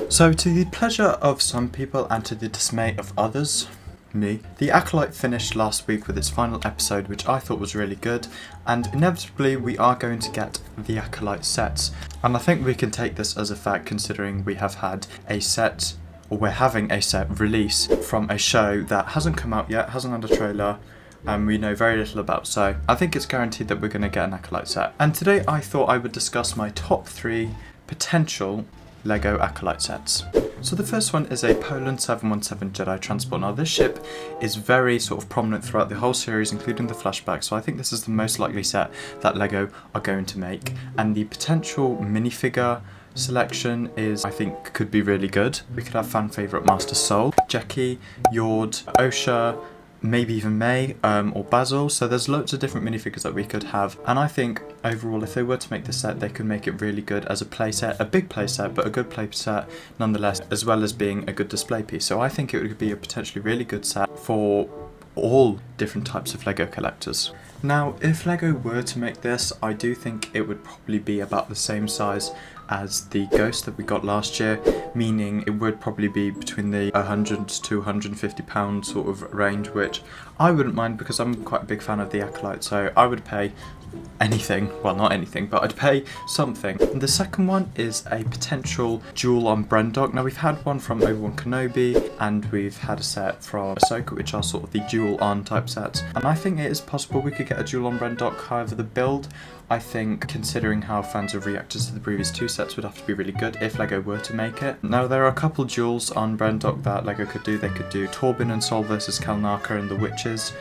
So to the pleasure of some people and to the dismay of others, me, The Acolyte finished last week with its final episode, which I thought was really good, and inevitably we are going to get The Acolyte sets. And I think we can take this as a fact considering we have had a set, or we're having a set release from a show that hasn't come out yet, hasn't had a trailer, and we know very little about, so I think it's guaranteed that we're going to get an Acolyte set. And today I thought I would discuss my top 3 potential LEGO Acolyte sets. So the first one is a Poland 717 Jedi transport. Now this ship is very sort of prominent throughout the whole series, including the flashback, so I think this is the most likely set that LEGO are going to make. And the potential minifigure selection is, I think, could be really good. We could have fan favourite Master Soul, Jackie, Yord, Osha, maybe even May, or Basil, so there's loads of different minifigures that we could have, and I think overall if they were to make the set they could make it really good as a playset, a big playset but a good playset nonetheless, as well as being a good display piece. So I think it would be a potentially really good set for all different types of LEGO collectors. Now if LEGO were to make this, I do think it would probably be about the same size as the Ghost that we got last year, meaning it would probably be between the 100 to 150 pound sort of range, which I wouldn't mind because I'm quite a big fan of the Acolyte, so I would pay anything, well not anything, but I'd pay something. And the second one is a potential duel on Brendok. Now we've had one from Obi-Wan Kenobi and we've had a set from Ahsoka, which are sort of the duel on type sets, and I think it is possible we could get a duel on Brendok. However, the build, I think, considering how fans have reacted to the previous 2 sets, would have to be really good if LEGO were to make it. Now there are a couple duels on Brendok that LEGO could do. They could do Torben and Sol versus Kalnaka and the Witches,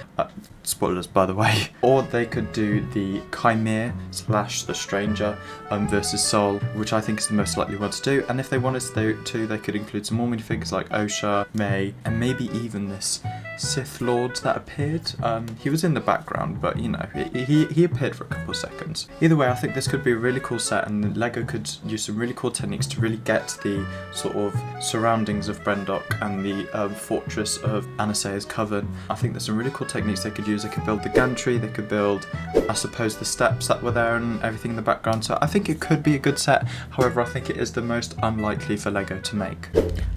spoilers by the way, or they could do the Chimere / the Stranger versus Sol, which I think is the most likely one to do. And if they wanted to, they could include some more minifigures like Osha, May, and maybe even this Sith Lord that appeared. He was in the background, but you know, he appeared for a couple of seconds. Either way, I think this could be a really cool set, and LEGO could use some really cool techniques to really get the sort of surroundings of Brendok and the fortress of Anasa's Coven. I think there's some really cool techniques they could use. They could build the gantry, they could build, I suppose, the steps that were there and everything in the background, so I think it could be a good set. However, I think it is the most unlikely for LEGO to make.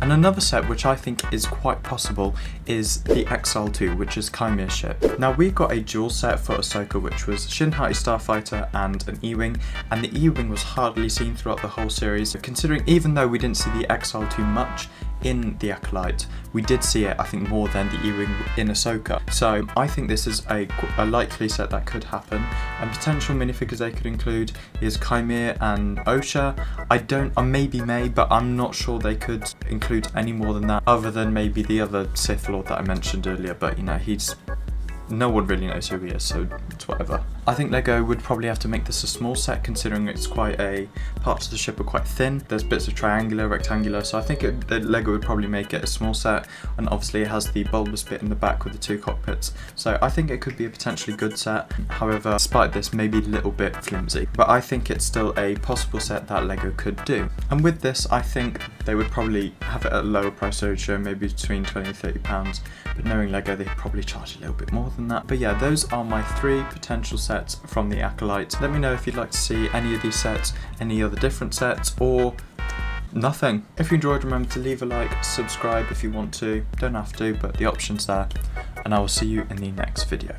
And another set which I think is quite possible is the Exile 2, which is Chimere ship. Now we got a dual set for Ahsoka, which was Shin Hati Starfighter and an E-Wing, and the E-Wing was hardly seen throughout the whole series, considering even though we didn't see the Exile too much in the Acolyte, we did see it, I think, more than the E-Wing in Ahsoka. So I think this is a likely set that could happen, and potential minifigures they could include is Chimere and Osha. Maybe May, but I'm not sure they could include any more than that, other than maybe the other Sith Lord that I mentioned earlier, but you know, no one really knows who he is, so it's whatever. I think LEGO would probably have to make this a small set, considering it's parts of the ship are quite thin. There's bits of triangular, rectangular, so I think LEGO would probably make it a small set, and obviously it has the bulbous bit in the back with the 2 cockpits. So I think it could be a potentially good set. However, despite this, maybe a little bit flimsy, but I think it's still a possible set that LEGO could do. And with this, I think they would probably have it at a lower price ratio, maybe between 20 and 30 pounds, but knowing LEGO, they'd probably charge a little bit more than that. But yeah, those are my 3 potential sets from the Acolyte. Let me know if you'd like to see any of these sets, any other different sets, or nothing. If you enjoyed, remember to leave a like, subscribe if you want to, don't have to, but the option's there, and I will see you in the next video.